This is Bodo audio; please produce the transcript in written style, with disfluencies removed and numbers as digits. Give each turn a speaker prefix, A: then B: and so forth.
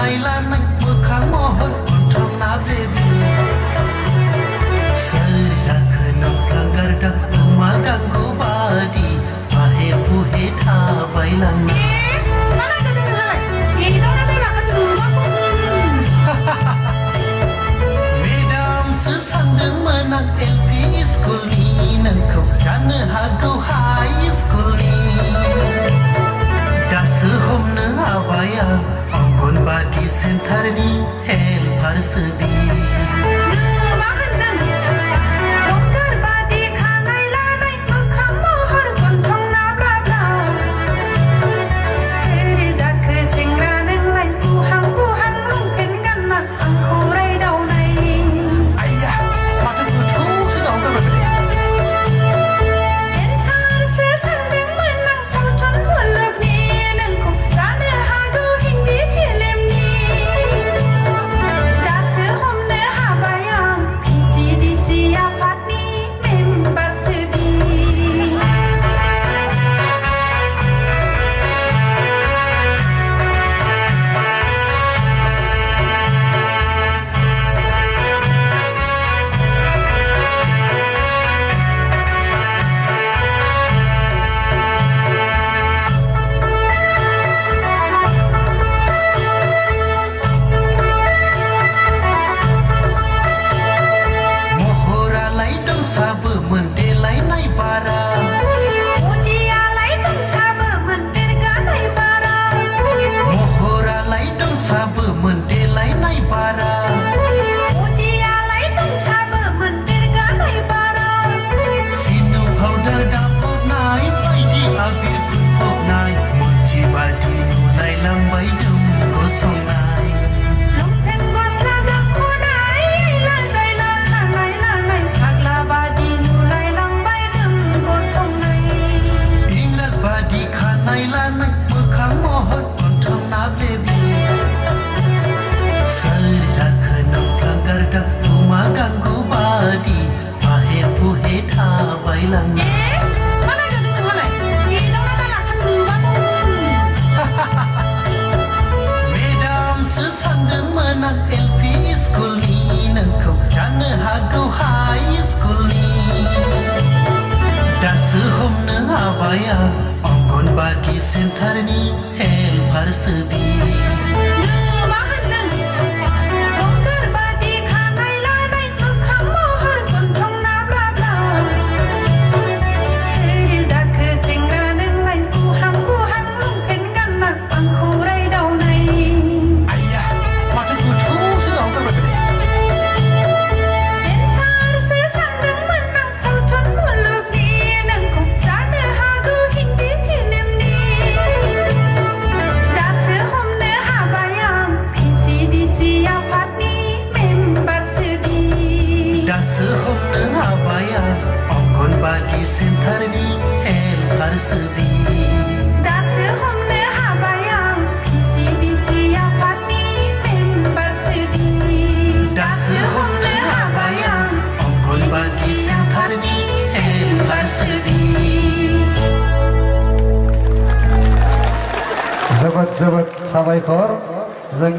A: खानाय लानाय मोखां महर गन्थंना ब्लेब्ले सोर जाखो नोंफ्रां गारदा गुमा गांगु बादि बाहे बुहे थाबायलांना मेदामसो सानदोंमोन आं LP स्कुलनि नोंखौ जानो हागौ हाइ स्कुलनि दासो हमनो हाबाय आं अंगनबादि सेन्टारनि हेल्पारसो बि साबोमोन देलायनाय बारा मुदियालाय दं साबोमोन देरगानाय बारा महरालाय दं साबोमोन देलायनाय बारा मुदियालाय दं साबोमोन देरगानाय बारा सिनु पाउडार दाफबनाय बायदि आबिर फुनफबनाय मुथि बादि नुलायलांबाय जों गसंनाय लानाय मोखां महर गन्थंना ब्लेब्ले सोर जाखो नोंफ्रां गारदा गुमा गांगु बादि बाहे बुहे थाबायलांना मेदामसो सानदोंमोन आं LP स्कुलनि नोंखौ जानो हागौ हाइ स्कुलनि दासो हमनो हाबाय आं अंगनबादि सेन्टारनि हेल्पारसो बि अंगनबादि सेन्टारनि हेल्पारसो बि दासो हमनो हाबाय आं PCDC आफादनि मेम्बारसो बि दासो हमनो हाबाय आं अंगनबादि सेन्टारनि हेल्पारसो बि
B: जोबोद जोबोद साबायखर जों